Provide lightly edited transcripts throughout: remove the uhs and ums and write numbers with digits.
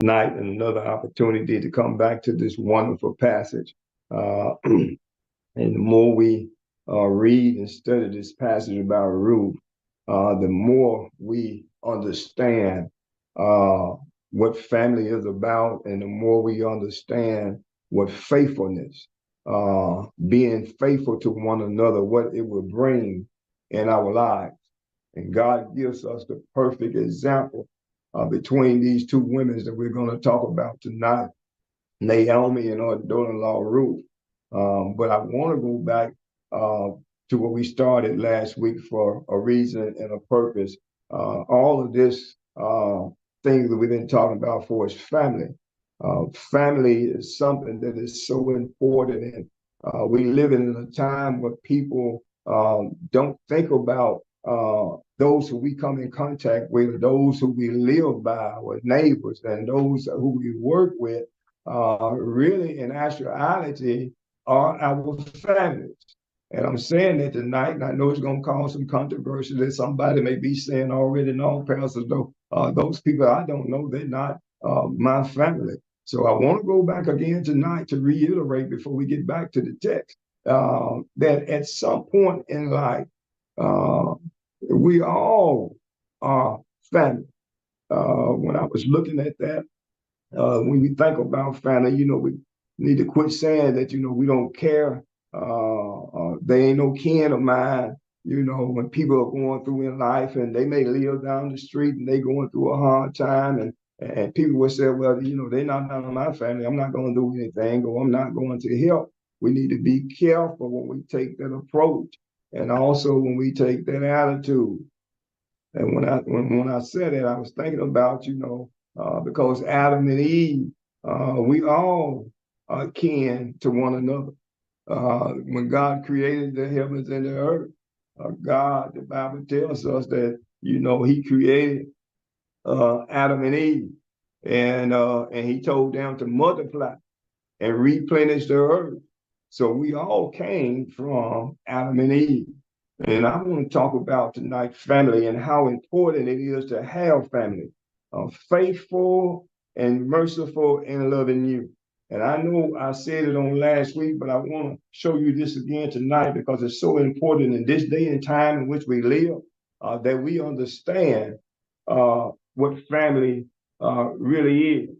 night and another opportunity to come back to this wonderful passage. And the more we read and study this passage about Ruth, the more we understand uh, what family is about, and the more we understand what faithfulness, being faithful to one another, what it will bring in our lives. And God gives us the perfect example between these two women that we're going to talk about tonight, Naomi and her daughter-in-law Ruth. But I want to go back to what we started last week for a reason and a purpose. All of this thing that we've been talking about for is family. Family is something that is so important, and we live in a time where people don't think about those who we come in contact with, those who we live by, our neighbors, and those who we work with. Really, in actuality, are our families. And I'm saying that tonight, and I know it's going to cause some controversy that somebody may be saying already, no, Pastor, though, those people I don't know, they're not my family. So I want to go back again tonight to reiterate before we get back to the text that at some point in life, uh, we all are family. When I was looking at that, when we think about family, we need to quit saying that, we don't care. They ain't no kin of mine. When people are going through in life and they may live down the street and they going through a hard time, and people will say, well, they're not none of my family. I'm not going to do anything, or I'm not going to help. We need to be careful when we take that approach, and also when we take that attitude. And when I said it, I was thinking about, because Adam and Eve, we all are kin to one another. When God created the heavens and the earth, God, the Bible tells us that, he created Adam and Eve, and he told them to multiply and replenish the earth. So we all came from Adam and Eve. And I want to talk about tonight family and how important it is to have family, faithful and merciful and loving you. And I know I said it on last week, but I want to show you this again tonight because it's so important in this day and time in which we live that we understand what family really is.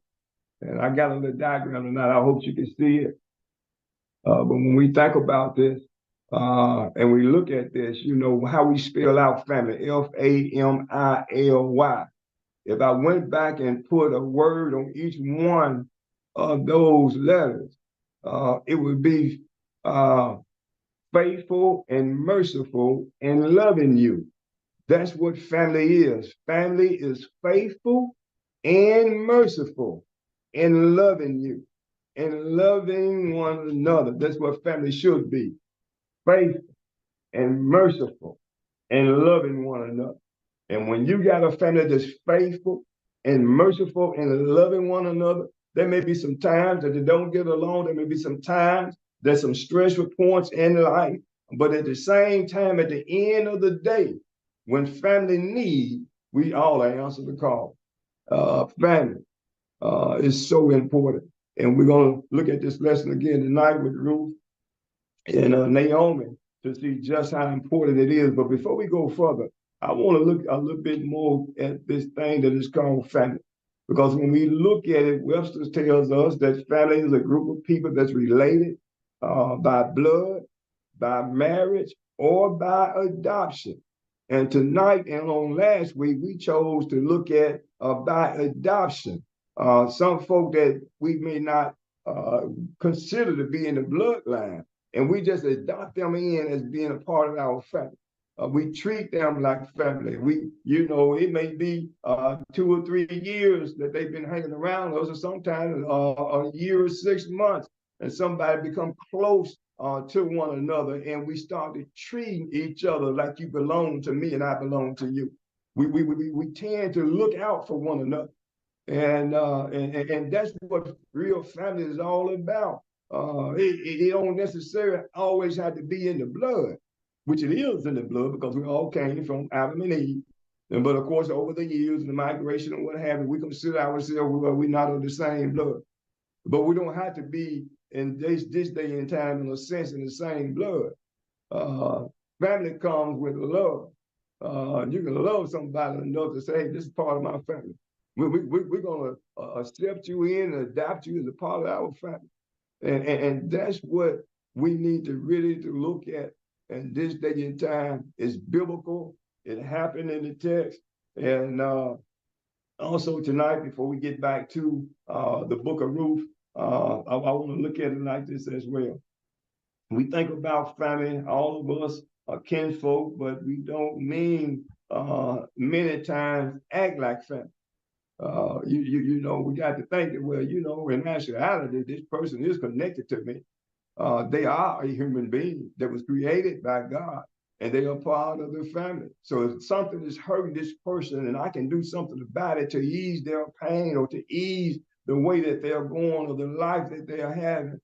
And I got a little diagram tonight. I hope you can see it. But when we think about this and we look at this, how we spell out family, Family. If I went back and put a word on each one of those letters, it would be faithful and merciful and loving you. That's what family is. Family is faithful and merciful and loving you and loving one another. That's what family should be. Faithful and merciful and loving one another. And when you got a family that's faithful and merciful and loving one another, there may be some times that they don't get along. There may be some times there's some stressful points in life. But at the same time, at the end of the day, when family need, we all answer the call. Family is so important. And we're going to look at this lesson again tonight with Ruth and Naomi to see just how important it is. But before we go further, I want to look a little bit more at this thing that is called family. Because when we look at it, Webster tells us that family is a group of people that's related by blood, by marriage, or by adoption. And tonight and on last week, we chose to look at by adoption. Some folk that we may not consider to be in the bloodline, and we just adopt them in as being a part of our family. We treat them like family. It may be 2 or 3 years that they've been hanging around us, or sometimes a year or 6 months, and somebody become close to one another, and we started treating each other like you belong to me and I belong to you. We tend to look out for one another, and that's what real family is all about. It don't necessarily always have to be in the blood, which it is in the blood because we all came from Adam and Eve. But of course, over the years, the migration and what have you, we consider ourselves, well, we're not of the same blood. But we don't have to be in this day and time, in a sense, in the same blood. Family comes with love. You can love somebody enough to say, hey, this is part of my family. We're going to accept you in and adopt you as a part of our family. And that's what we need to really to look at. And this day and time is biblical. It happened in the text. And also tonight, before we get back to the book of Ruth, I want to look at it like this as well. We think about family, all of us are kinfolk, but we don't mean many times act like family. You know, we got to think that, well, you know, in actuality, this person is connected to me. They are a human being that was created by God, and they are part of the family. So if something is hurting this person and I can do something about it to ease their pain or to ease the way that they're going or the life that they are having,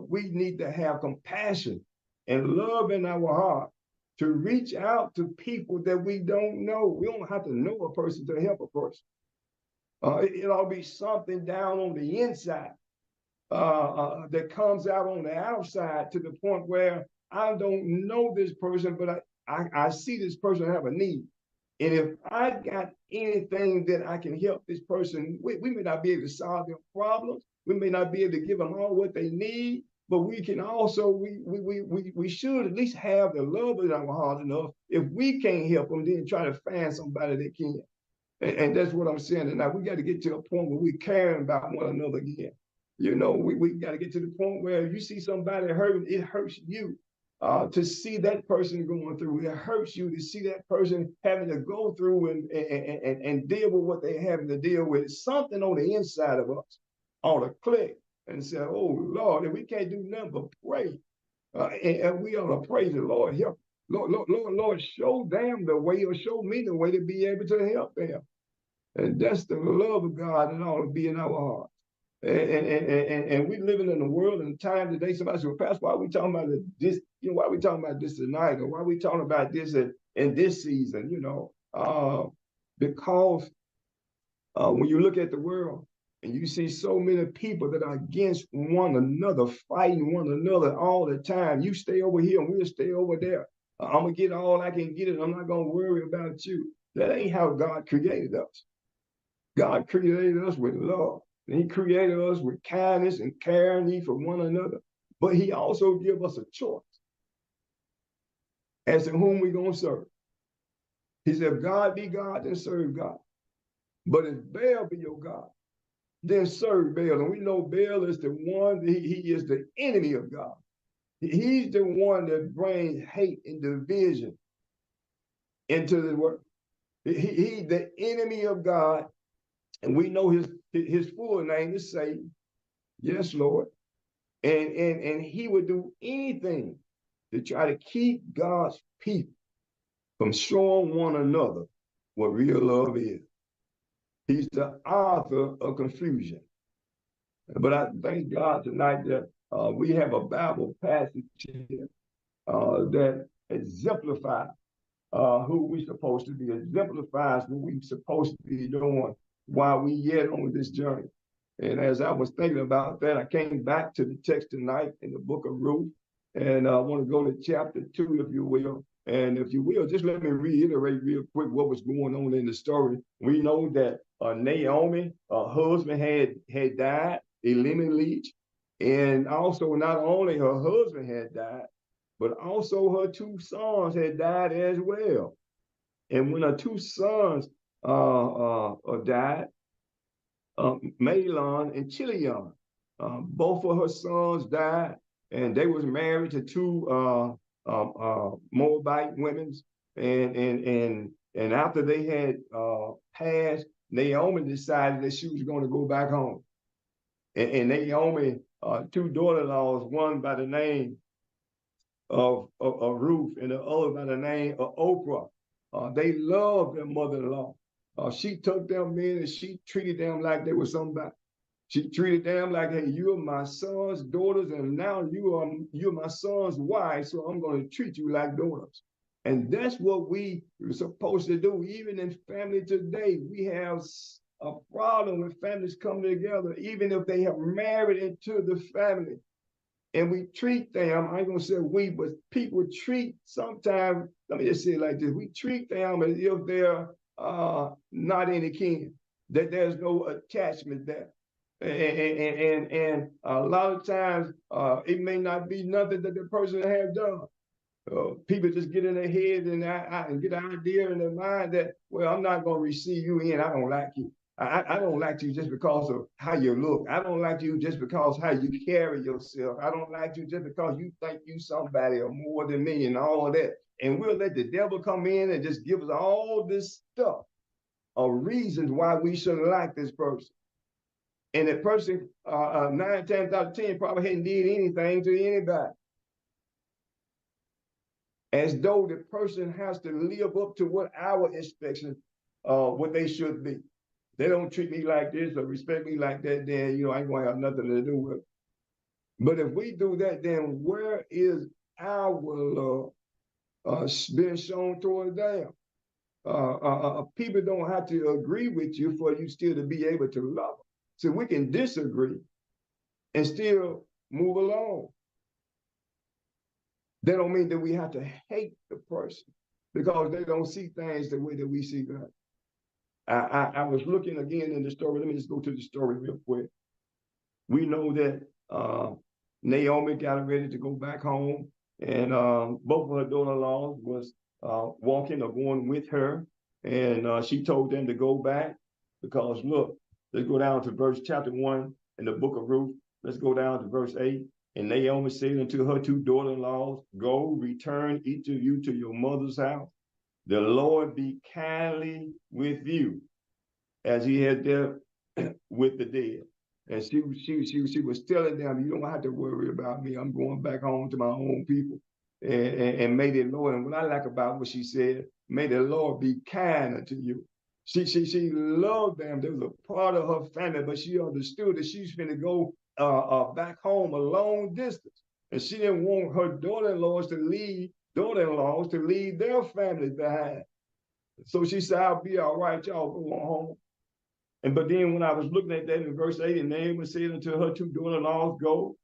we need to have compassion and love in our heart to reach out to people that we don't know. We don't have to know a person to help a person. It ought to be something down on the inside that comes out on the outside to the point where I don't know this person, but I see this person have a need. And if I got anything that I can help this person, we may not be able to solve their problems. We may not be able to give them all what they need, but we can also, we should at least have the love in our heart enough. If we can't help them, then try to find somebody that can. And that's what I'm saying tonight. We got to get to a point where we're caring about one another again. You know, we got to get to the point where you see somebody hurting, it hurts you to see that person going through. It hurts you to see that person having to go through and deal with what they're having to deal with. It's something on the inside of us ought to click and say, oh, Lord, and we can't do nothing but pray. And we ought to praise the Lord. Help. Lord, show them the way or show me the way to be able to help them. And that's the love of God that ought to be in our heart. And we living in a world and time today. Somebody said, well, Pastor, why are we talking about this? You know, why are we talking about this tonight? Or why are we talking about this in this season? You know, because when you look at the world and you see so many people that are against one another, fighting one another all the time, you stay over here and we'll stay over there. I'm gonna get all I can get, and I'm not gonna worry about you. That ain't how God created us. God created us with love. And he created us with kindness and caring for one another. But he also gave us a choice as to whom we're going to serve. He said, if God be God, then serve God. But if Baal be your God, then serve Baal. And we know Baal is the one, he is the enemy of God. He's the one that brings hate and division into the world. He's the enemy of God. And we know his full name is Satan. Yes, Lord. And he would do anything to try to keep God's people from showing one another what real love is. He's the author of confusion. But I thank God tonight that we have a Bible passage here that exemplifies who we're supposed to be, exemplifies what we're supposed to be doing while we yet on this journey. And as I was thinking about that, I came back to the text tonight in the book of Ruth, and I want to go to chapter 2, if you will. And if you will, just let me reiterate real quick what was going on in the story. We know that Naomi, her husband had died, Elimelech, and also not only her husband had died, but also her two sons had died as well. And when her two sons died, Mahlon and Chilion, both of her sons died, and they was married to two Moabite women. And after they had passed, Naomi decided that she was going to go back home. And Naomi, two daughter-in-laws, one by the name of Ruth and the other by the name of Oprah. They loved their mother-in-law. She took them in and she treated them like they were somebody. She treated them like, hey, you're my son's daughters, and now you're my son's wife, so I'm going to treat you like daughters. And that's what we are supposed to do. Even in family today, we have a problem with families coming together, even if they have married into the family. And we treat them, I ain't gonna say we, but people treat sometimes, let me just say it like this, we treat them as if they're not any kin, that there's no attachment there. And a lot of times it may not be nothing that the person has done. People just get in their head and get an idea in their mind that, well, I'm not going to receive you in. I don't like you. I don't like you just because of how you look. I don't like you just because how you carry yourself. I don't like you just because you think you somebody or more than me and all that. And we'll let the devil come in and just give us all this stuff of reasons why we shouldn't like this person. And that person, 9 times out of 10, probably hadn't did anything to anybody. As though the person has to live up to what our expectations, what they should be. They don't treat me like this or respect me like that, then I ain't gonna have nothing to do with it. But if we do that, then where is our love being shown toward them? People don't have to agree with you for you still to be able to love them. So we can disagree and still move along. That don't mean that we have to hate the person because they don't see things the way that we see God. I was looking again in the story. Let me just go to the story real quick. We know that Naomi got ready to go back home, and both of her daughter-in-laws was walking or going with her, and she told them to go back because, look, let's go down to chapter 1 in the book of Ruth. Let's go down to verse 8. And Naomi said unto her 2 daughter-in-laws, go, return each of you to your mother's house. The Lord be kindly with you, as he had dealt with the dead. And she was telling them, you don't have to worry about me. I'm going back home to my own people. And may the Lord, and what I like about what she said, may the Lord be kind unto you. She loved them. They was a part of her family, but she understood that she's going to go back home a long distance. And she didn't want her daughter-in-laws to leave their families behind. So she said, I'll be all right, y'all go home. But then when I was looking at that in verse 8, and Naomi said unto her 2 daughter-in-laws, go,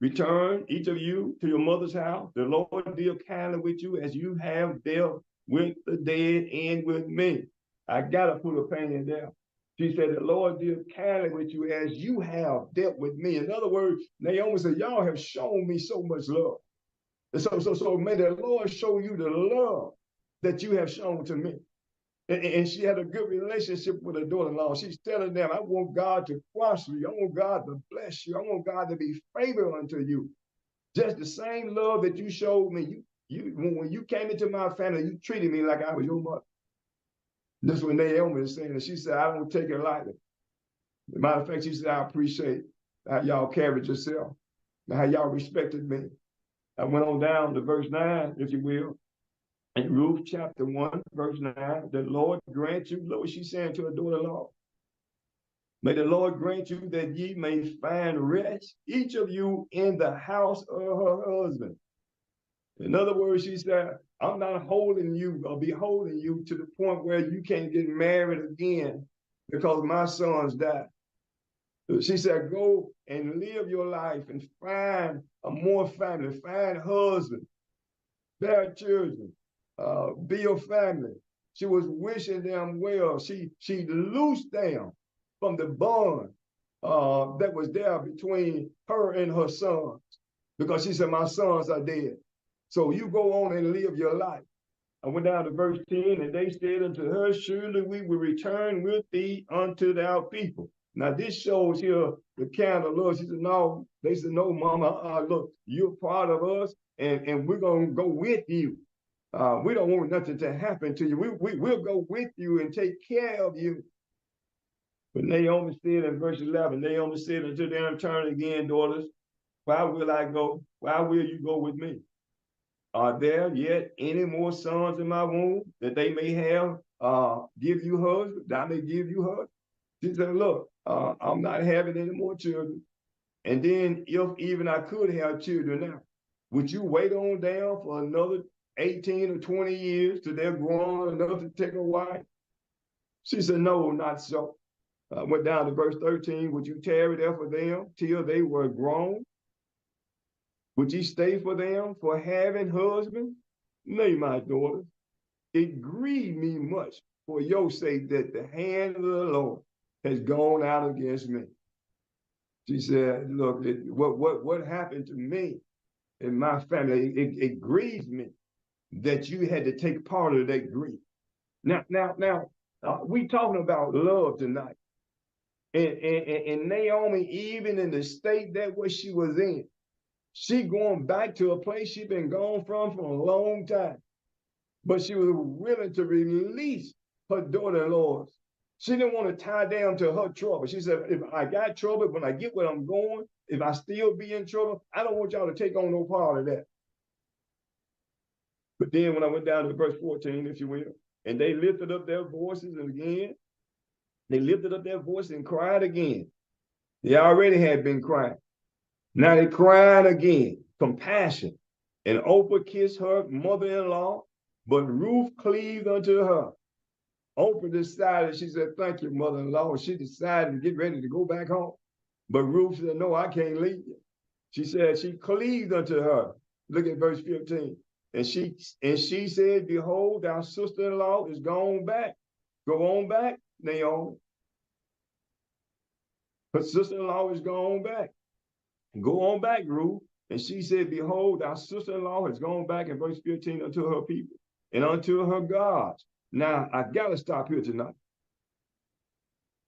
return each of you to your mother's house. The Lord deal kindly with you as you have dealt with the dead and with me. I got to put a pain in there. She said, the Lord deal kindly with you as you have dealt with me. In other words, Naomi said, y'all have shown me so much love. And so may the Lord show you the love that you have shown to me. And she had a good relationship with her daughter-in-law. She's telling them, I want God to prosper you. I want God to bless you. I want God to be favorable unto you. Just the same love that you showed me. When you came into my family, you treated me like I was your mother. This is what Naomi is saying. And she said, I don't take it lightly. As a matter of fact, she said, I appreciate how y'all carried yourself, and how y'all respected me. I went on down to verse 9, if you will. In Ruth chapter 1, verse 9, the Lord grant you, look what she's saying to her daughter-in-law. May the Lord grant you that ye may find rest, each of you in the house of her husband. In other words, she said, I'm not holding you or beholding you to the point where you can't get married again because my sons died. She said, go and live your life and find a more family, find a husband, bear children, be your family. She was wishing them well. She loosed them from the bond that was there between her and her sons, because she said, my sons are dead. So you go on and live your life. I went down to verse 10, and they said unto her, surely we will return with thee unto our people. Now this shows here the kind of love. She said, no, they said, no, mama, look, you're part of us, and we're going to go with you. We don't want nothing to happen to you. We'll go with you and take care of you. But Naomi said in verse 11, Naomi said unto them, turn again, daughters, why will I go? Why will you go with me? Are there yet any more sons in my womb that they may have, give you husbands, that I may give you husbands? She said, look, I'm not having any more children. And then if even I could have children now, would you wait on them for another 18 or 20 years till they're grown enough to take a wife? She said, no, not so. I went down to verse 13. Would you tarry there for them till they were grown? Would you stay for them for having husbands? Nay, my daughters, it grieved me much for your sake that the hand of the Lord has gone out against me. She said, look, what happened to me and my family, it grieves me that you had to take part of that grief. Now, we talking about love tonight. And Naomi, even in the state that what she was in, she going back to a place she been gone from a long time. But she was willing to release her daughter-in-laws. She didn't want to tie down to her trouble. She said, if I got trouble, when I get where I'm going, if I still be in trouble, I don't want y'all to take on no part of that. But then when I went down to verse 14, if you will, and they lifted up their voices again, they lifted up their voice and cried again. They already had been crying. Now they cried again, compassion. And Oprah kissed her mother-in-law, but Ruth cleaved unto her. Oprah decided, she said, thank you, mother-in-law. She decided to get ready to go back home. But Ruth said, no, I can't leave you. She said, she cleaved unto her. Look at verse 15. And she said, behold, our sister-in-law is gone back. Go on back, Naomi. Her sister-in-law is gone back. Go on back, Ruth. And she said, behold, our sister-in-law has gone back in verse 15 unto her people and unto her gods. Now, I got to stop here tonight.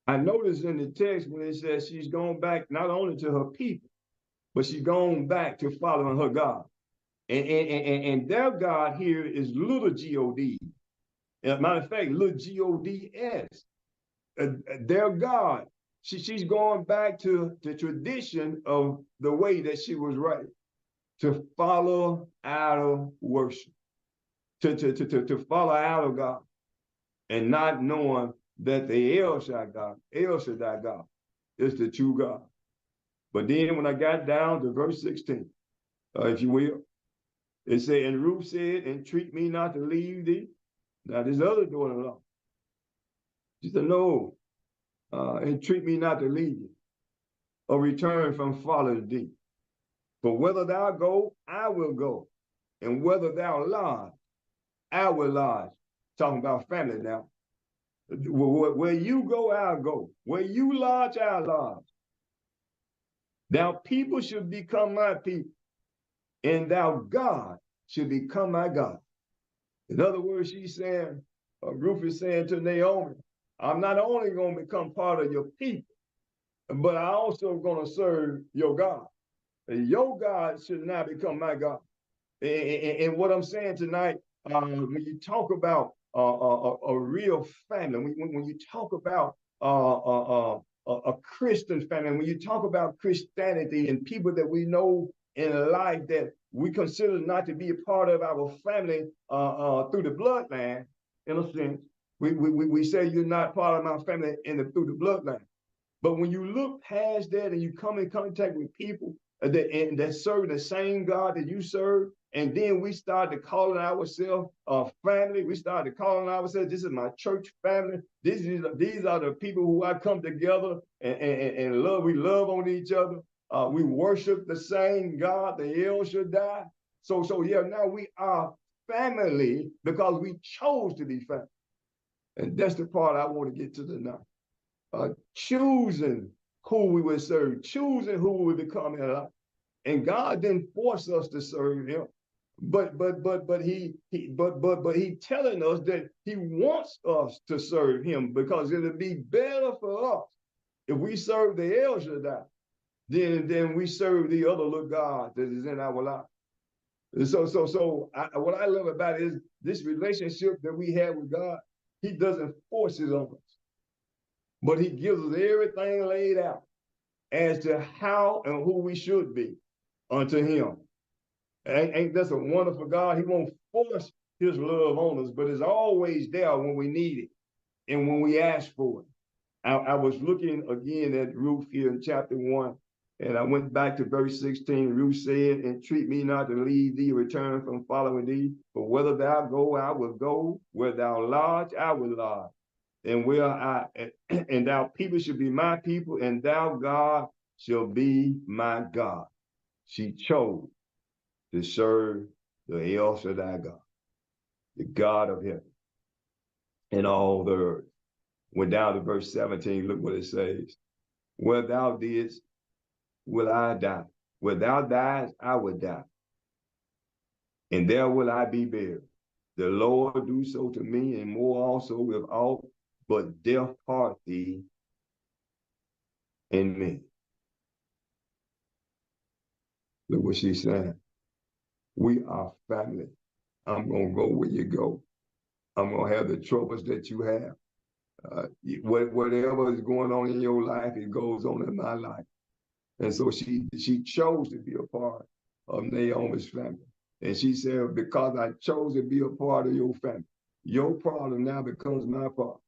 I noticed in the text when it says she's gone back not only to her people, but she's gone back to following her God. And their God here is little G-O-D. As a matter of fact, little G-O-D-S. Their God. She's going back to the tradition of the way that she was raised, to follow idol worship, to follow idol God, and not knowing that the El Shaddai God is the true God. But then when I got down to verse 16, if you will, it said, and Ruth said, entreat me not to leave thee. Now this other daughter-in-law, she said, no, entreat me not to leave you or return from following thee. For whether thou go, I will go. And whether thou lodge, I will lodge. Talking about family now. Where you go, I'll go. Where you lodge, I'll lodge. Thou people should become my people, and thou God should become my God. In other words, she's saying, Ruth is saying to Naomi, I'm not only going to become part of your people, but I also going to serve your God. And your God should now become my God. And what I'm saying tonight, when you talk about a real family, when you talk about a Christian family, when you talk about Christianity and people that we know in life that we consider not to be a part of our family through the bloodline, in a sense, we say you're not part of my family through the bloodline. But when you look past that and you come in contact with people that serve the same God that you serve, and then we started calling ourselves family. We started calling ourselves, this is my church family. These are the people who I come together and love. We love on each other. We worship the same God, the El Shaddai. So yeah, now we are family because we chose to be family. And that's the part I want to get to tonight. Choosing who we would serve, choosing who we would become in life. And God didn't force us to serve him. But he telling us that he wants us to serve him because it'll be better for us if we serve the El Shaddai than we serve the other little God that is in our life. And what I love about it is this relationship that we have with God. He doesn't force it on us, but he gives us everything laid out as to how and who we should be unto him. Ain't that a wonderful God? He won't force his love on us, but it's always there when we need it and when we ask for it. I was looking again at Ruth here in chapter 1, And I went back to verse 16. Ruth said, entreat me not to leave thee, return from following thee. For whether thou go, I will go. Where thou lodge, I will lodge. And and thou people shall be my people, and thou God shall be my God. She chose to serve the El Shaddai God, the God of heaven and all the earth. Went down to verse 17, look what it says. Where thou didst, will I die. Where thou diest, I will die. And there will I be buried. The Lord do so to me, and more also with all, but death part thee and me. Look what she's saying. We are family. I'm going to go where you go. I'm going to have the troubles that you have. Whatever is going on in your life, it goes on in my life. And so she chose to be a part of Naomi's family. And she said, because I chose to be a part of your family, your problem now becomes my problem.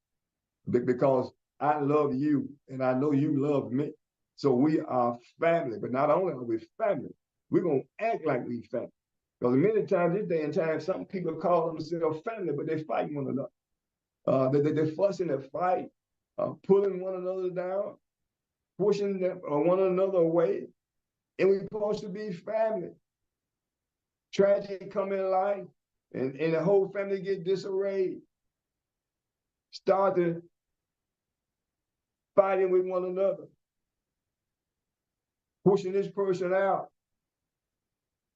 Because I love you and I know you love me. So we are family. But not only are we family, we're going to act like we family. Because many times this day and time, some people call themselves family, but they fight one another. They're fussing and fight, pulling one another down, pushing one another away. And we're supposed to be family. Tragedy come in life, and the whole family get disarrayed. Start to fighting with one another, pushing this person out.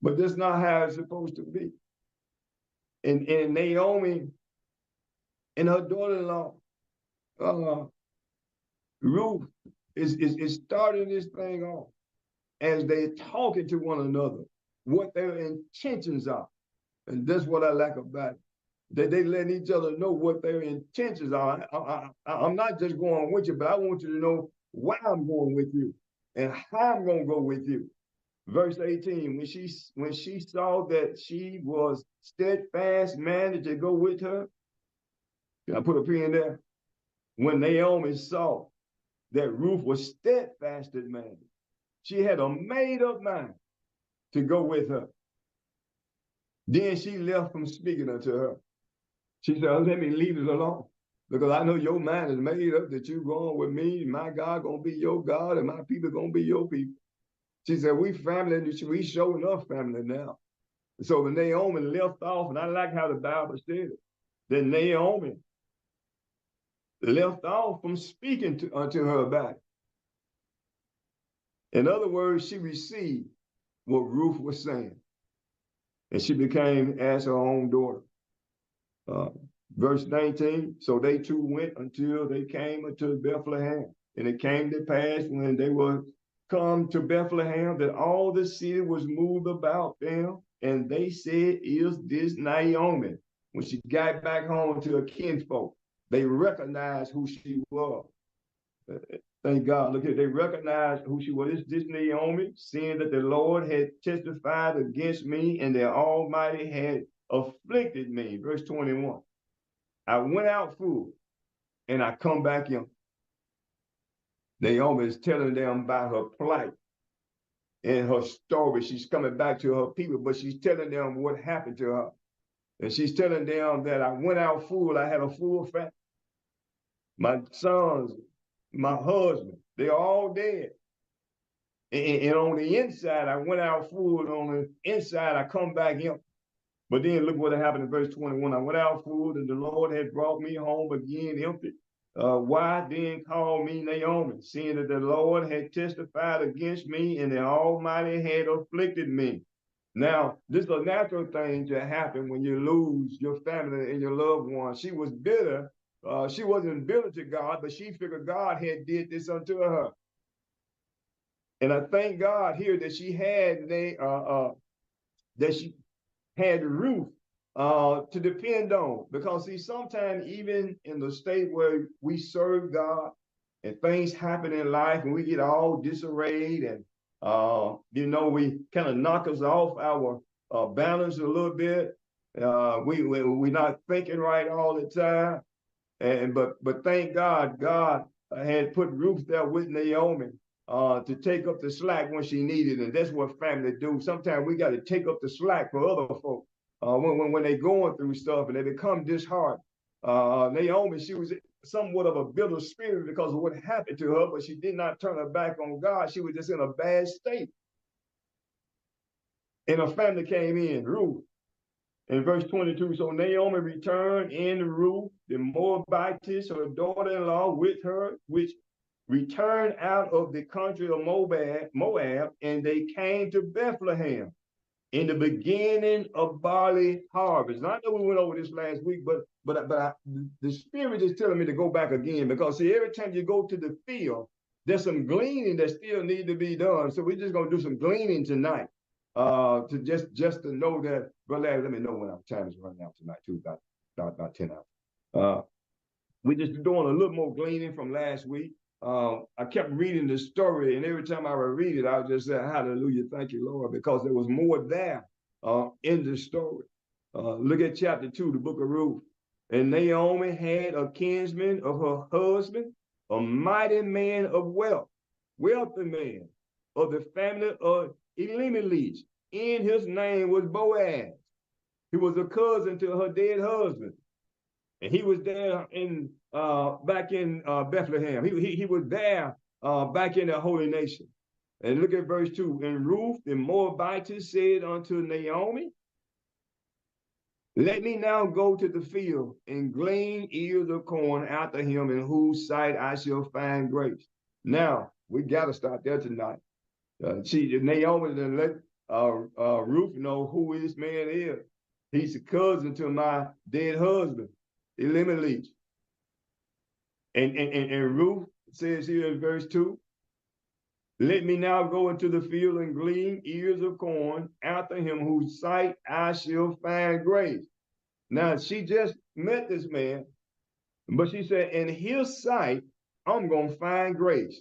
But that's not how it's supposed to be. And Naomi and her daughter-in-law, Ruth, is starting this thing off as they're talking to one another, what their intentions are. And that's what I like about it. They let each other know what their intentions are. I'm not just going with you, but I want you to know why I'm going with you and how I'm going to go with you. Verse 18, when she saw that she was steadfast minded to go with her, can I put a pin there? When Naomi saw that Ruth was steadfast minded, she had a made up mind to go with her. Then she left from speaking unto her. She said, let me leave it alone, because I know your mind is made up that you're going with me. My God going to be your God, and my people going to be your people. She said, we family, and we showing up family now. So when Naomi left off, and I like how the Bible said it, that Naomi left off from speaking unto her about it. In other words, she received what Ruth was saying, and she became as her own daughter. Verse 19, so they two went until they came unto Bethlehem. And it came to pass when they were come to Bethlehem that all the city was moved about them. And they said, is this Naomi? When she got back home to her kinfolk, they recognized who she was. Thank God. Look here, they recognized who she was. This Naomi, seeing that the Lord had testified against me and the Almighty had afflicted me. Verse 21. I went out full and I come back in. Naomi is telling them about her plight and her story. She's coming back to her people, but she's telling them what happened to her. And she's telling them that I went out full. I had a full family. My sons, my husband, they're all dead. And on the inside, I went out full. And on the inside, I come back in. But then look what happened in verse 21. I went out full, and the Lord had brought me home again empty. Why then call me Naomi, seeing that the Lord had testified against me and the Almighty had afflicted me? Now, this is a natural thing to happen when you lose your family and your loved ones. She was bitter. She wasn't bitter to God, but she figured God had did this unto her. And I thank God here that she had Ruth to depend on. Because see, sometimes even in the state where we serve God and things happen in life and we get all disarrayed and we kind of knock us off our balance a little bit. We're not thinking right all the time. But thank God, God had put Ruth there with Naomi. to take up the slack when she needed it. And that's what family do. Sometimes we got to take up the slack for other folks when they're going through stuff and they become disheartened. Naomi, she was somewhat of a bitter spirit because of what happened to her, but she did not turn her back on God. She was just in a bad state. And her family came in, Ruth. In verse 22, so Naomi returned in Ruth, the Moabitess, her daughter-in-law, with her, which returned out of the country of Moab, and they came to Bethlehem in the beginning of barley harvest. And I know we went over this last week, but the Spirit is telling me to go back again because see, every time you go to the field, there's some gleaning that still need to be done. So we're just gonna do some gleaning tonight. To just to know that, Brother Larry, let me know when our time is running out tonight too, about 10 hours. We're just doing a little more gleaning from last week. I kept reading the story, and every time I would read it, I would just say, hallelujah, thank you, Lord, because there was more there in the story. Look at chapter 2, the book of Ruth. And Naomi had a kinsman of her husband, a mighty man of wealthy man of the family of Elimelech. In his name was Boaz. He was a cousin to her dead husband. And he was there back in Bethlehem. He was there back in the holy nation. And look at verse 2. And Ruth the Moabitess said unto Naomi, let me now go to the field and glean ears of corn after him, in whose sight I shall find grace. Now, we got to start there tonight. Naomi then let Ruth know who this man is. He's a cousin to my dead husband, Elimelech. And Ruth says here in verse 2, let me now go into the field and glean ears of corn after him, whose sight I shall find grace. Now, she just met this man, but she said, in his sight, I'm going to find grace.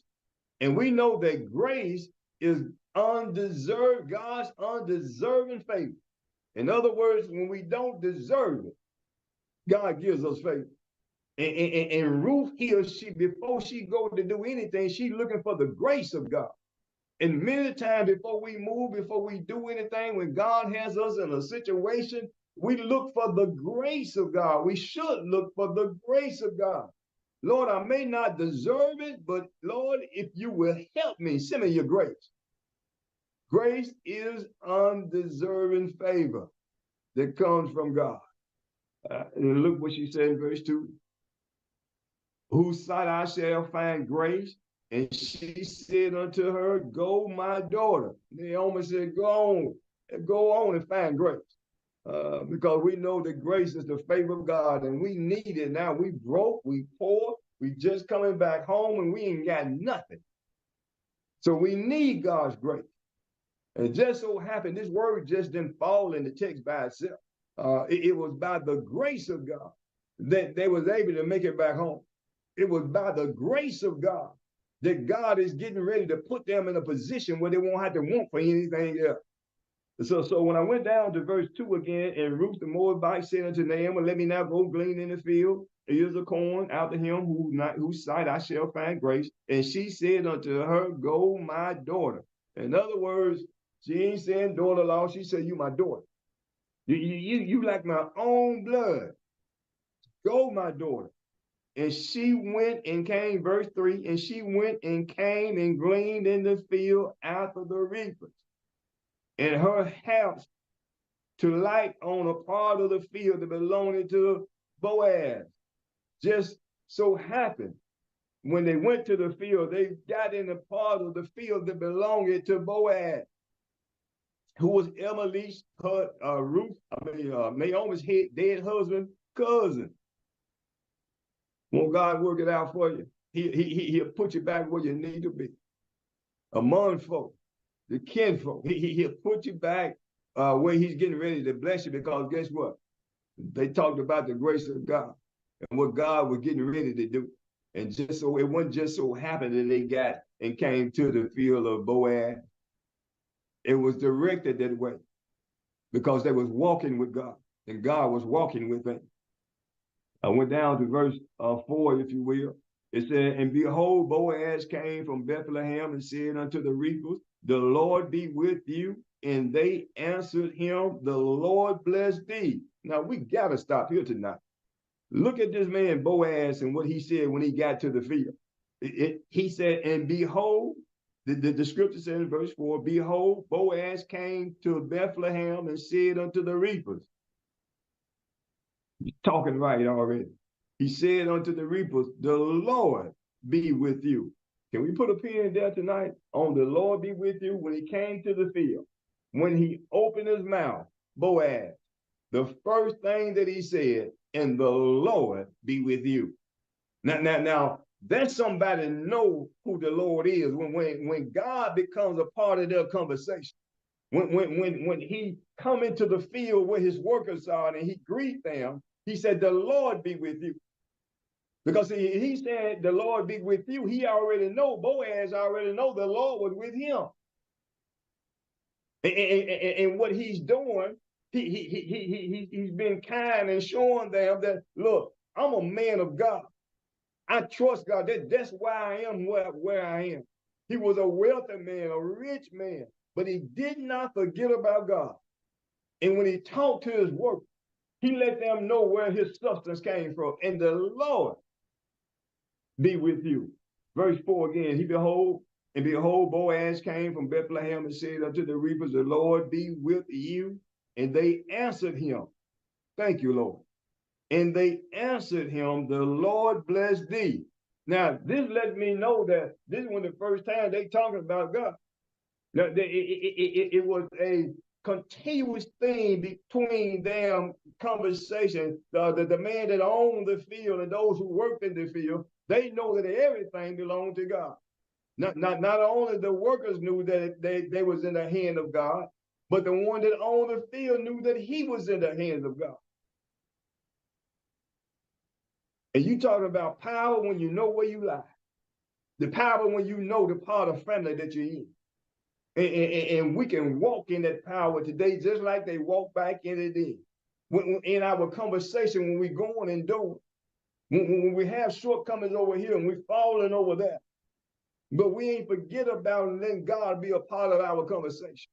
And we know that grace is undeserved, God's undeserving favor. In other words, when we don't deserve it, God gives us favor. And Ruth here, before she go to do anything, she's looking for the grace of God. And many times before we move, before we do anything, when God has us in a situation, we look for the grace of God. We should look for the grace of God. Lord, I may not deserve it, but Lord, if you will help me, send me your grace. Grace is undeserving favor that comes from God. And look what she said in verse 2. Whose sight I shall find grace. And she said unto her, go, my daughter. Naomi said, go on and find grace. Because we know that grace is the favor of God, and we need it now. We broke, we poor, we just coming back home, and we ain't got nothing. So we need God's grace. And just so happened, this word just didn't fall in the text by itself. It was by the grace of God that they was able to make it back home. It was by the grace of God that God is getting ready to put them in a position where they won't have to want for anything else. So when I went down to verse 2 again, and Ruth the Moabite said unto Naomi, let me now go glean in the field ears of corn after him, whose sight I shall find grace. And she said unto her, go, my daughter. In other words, she ain't saying daughter-in-law, she said, you my daughter. You like my own blood. Go, my daughter. And she went and came, verse 3, and she went and came and gleaned in the field after the reapers. And her house to light on a part of the field that belonged to Boaz. Just so happened, when they went to the field, they got in a part of the field that belonged to Boaz, who was Elimelech's, Naomi's dead husband, cousin. Won't God work it out for you? He'll put you back where you need to be. Among folk, the kinfolk, he'll put you back where he's getting ready to bless you, because guess what? They talked about the grace of God and what God was getting ready to do. And just so it wasn't just so happened that they got and came to the field of Boaz. It was directed that way because they was walking with God and God was walking with them. I went down to verse 4, if you will. It said, and behold, Boaz came from Bethlehem and said unto the reapers, the Lord be with you. And they answered him, the Lord bless thee. Now we got to stop here tonight. Look at this man Boaz and what he said when he got to the field. He said, and behold, the scripture says in verse 4, behold, Boaz came to Bethlehem and said unto the reapers. He's talking right already. He said unto the reapers, the Lord be with you. Can we put a pin there tonight on the Lord be with you? When he came to the field, when he opened his mouth, Boaz, the first thing that he said, and the Lord be with you. Now, that's somebody know who the Lord is. When God becomes a part of their conversation, when he come into the field where his workers are and he greet them, he said, the Lord be with you. Because he said, the Lord be with you. He already know, Boaz already know the Lord was with him. And what he's doing, he's been kind and showing them that, look, I'm a man of God. I trust God. That's why I am where I am. He was a wealthy man, a rich man, but he did not forget about God. And when he talked to his workers, he let them know where his substance came from. And the Lord be with you. Verse 4 again, behold, Boaz came from Bethlehem and said unto the reapers, the Lord be with you. And they answered him, thank you, Lord. And they answered him, the Lord bless thee. Now, this lets me know that this is when the first time they talking about God. Now, it was a continuous thing between them conversation. The man that owned the field and those who worked in the field, they know that everything belonged to God. Not only the workers knew that they was in the hand of God, but the one that owned the field knew that he was in the hands of God. And you talking about power when you know where you lie. The power when you know the part of family that you're in. And we can walk in that power today just like they walk back in it then. In our conversation, when we're going and doing, when we have shortcomings over here and we're falling over there, but we ain't forget about letting God be a part of our conversation.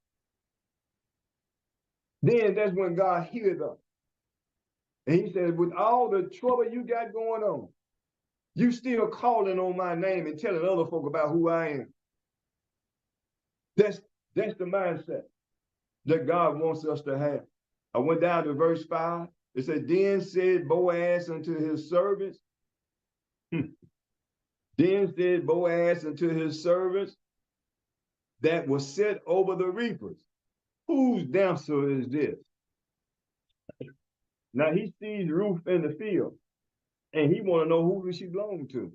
Then that's when God hears us. And he says, with all the trouble you got going on, you still calling on my name and telling other folk about who I am. That's the mindset that God wants us to have. I went down to verse 5. It said, then said Boaz unto his servants, then said Boaz unto his servants that was set over the reapers, whose damsel is this? Now he sees Ruth in the field, and he want to know who she belonged to.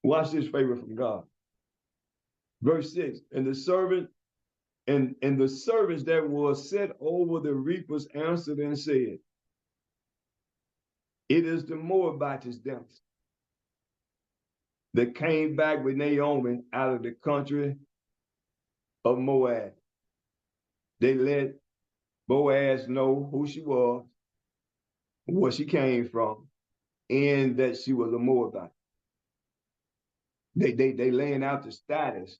Watch this favor from God. Verse 6, and the servant and the servants that was set over the reapers answered and said, it is the Moabitess damsel that came back with Naomi out of the country of Moab. They let Boaz know who she was, where she came from, and that she was a Moabite. They laying out the status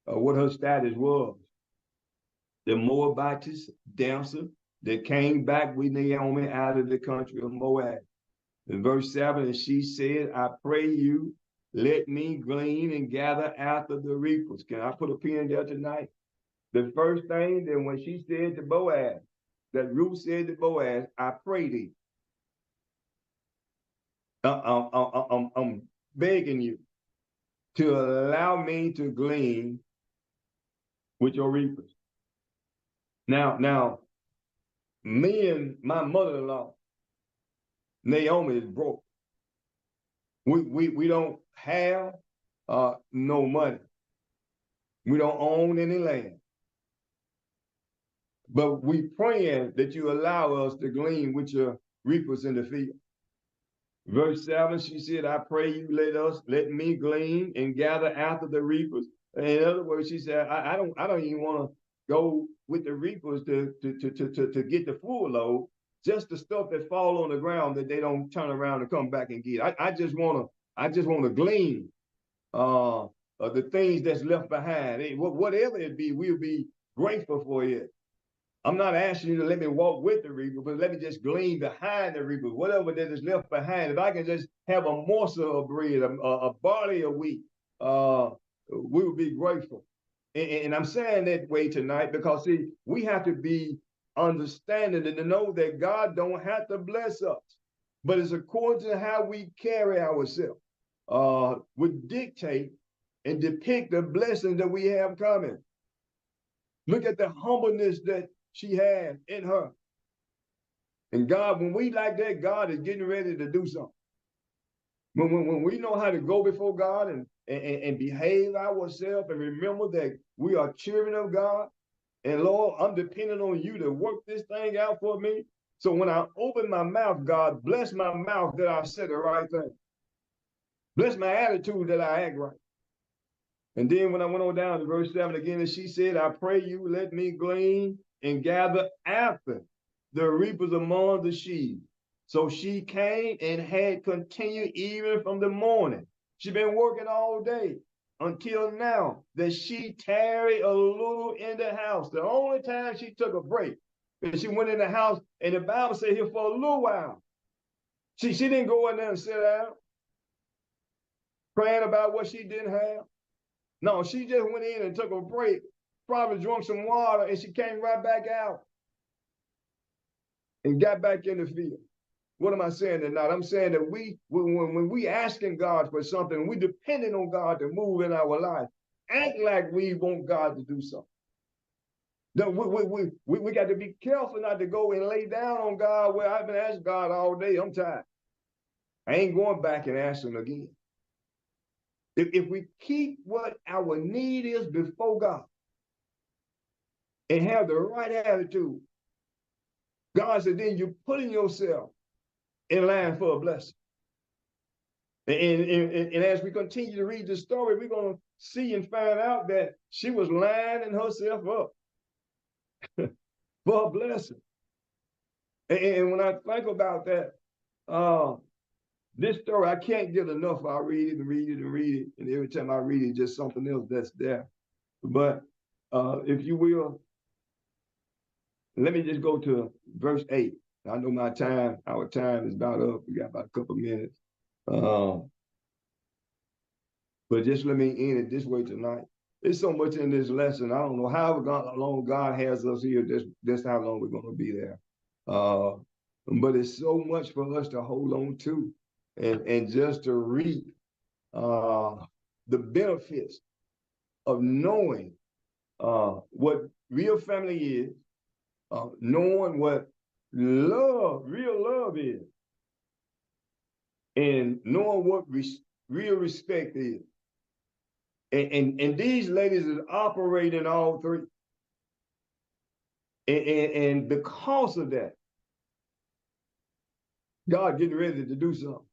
of what her status was. The Moabitess damsel that came back with Naomi out of the country of Moab. In verse 7, and she said, I pray you, let me glean and gather after the reapers. Can I put a pin there tonight? The first thing that when she said to Boaz, that Ruth said to Boaz, I pray thee. I'm begging you to allow me to glean with your reapers. Now, me and my mother-in-law, Naomi, is broke. We don't have no money. We don't own any land. But we praying that you allow us to glean with your reapers in the field. Verse 7, she said, I pray you let me glean and gather after the reapers. In other words, she said, I don't even want to go with the reapers to get the full load. just the stuff that fall on the ground that they don't turn around and come back and get. I just wanna glean the things that's left behind. Whatever it be, we'll be grateful for it. I'm not asking you to let me walk with the reaper, but let me just glean behind the reaper, whatever that is left behind. If I can just have a morsel of bread, a barley of wheat, we will be grateful. And I'm saying that way tonight because, see, we have to be understanding and to know that God don't have to bless us, but it's according to how we carry ourselves, would dictate and depict the blessings that we have coming. Look at the humbleness that she had in her. And God, when we like that, God is getting ready to do something. When we know how to go before God and behave ourselves and remember that we are children of God, and Lord, I'm depending on you to work this thing out for me. So when I open my mouth, God, bless my mouth that I said the right thing. Bless my attitude that I act right. And then when I went on down to verse 7 again, and she said, I pray you, let me glean and gather after the reapers among the sheaves. So she came and had continued even from the morning. She'd been working all day until now that she tarried a little in the house. The only time she took a break, and she went in the house, and the Bible said here for a little while. She didn't go in there and sit down, praying about what she didn't have. No, she just went in and took a break, probably drank some water, and she came right back out and got back in the field. What am I saying tonight? I'm saying that when we asking God for something, we depending on God to move in our life, act like we want God to do something. We got to be careful not to go and lay down on God where I've been asking God all day. I'm tired. I ain't going back and asking again. If we keep what our need is before God and have the right attitude, God said, then you're putting yourself in line for a blessing. And as we continue to read the story, we're going to see and find out that she was lining herself up for a blessing. And when I think about that, this story, I can't get enough. I read it and read it and read it. And every time I read it, just something else that's there. But if you will, let me just go to verse 8. I know our time is about up. We got about a couple minutes. But just let me end it this way tonight. There's so much in this lesson. I don't know how long God has us here. That's how long we're going to be there. But it's so much for us to hold on to and just to reap the benefits of knowing what real family is, knowing what real love is, and knowing what real respect is. And these ladies is operating all three. And because of that, God getting ready to do something.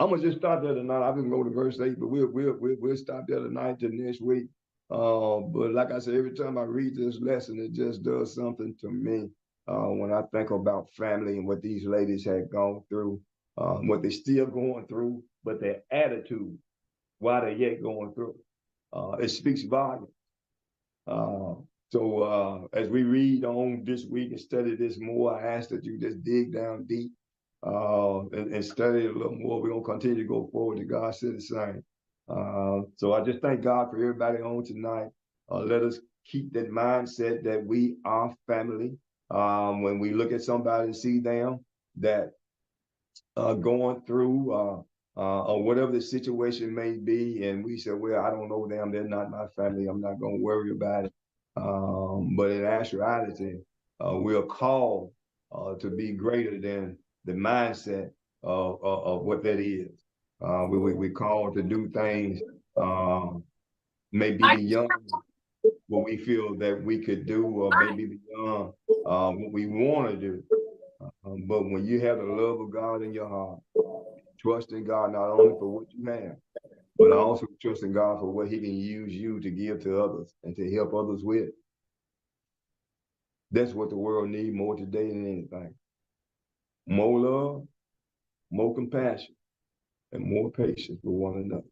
I'm gonna just stop there tonight. I can go to verse 8, but we'll stop there tonight till next week. But like I said, every time I read this lesson, it just does something to me. When I think about family and what these ladies had gone through, what they're still going through, but their attitude while they're yet going through, it speaks volumes. So as we read on this week and study this more, I ask that you just dig down deep and study it a little more. We're going to continue to go forward, and God said the same. So I just thank God for everybody on tonight. Let us keep that mindset that we are family. When we look at somebody and see them that going through or whatever the situation may be, and we say, well, I don't know them, they're not my family, I'm not going to worry about it. But in actuality, we are called to be greater than the mindset of what that is. We're called to do things maybe beyond what we feel that we could do, or maybe beyond what we want to do. But when you have the love of God in your heart, trusting God not only for what you have, but also trusting God for what he can use you to give to others and to help others with, That's what the world needs more today than anything. More love, more compassion, and more patience with one another.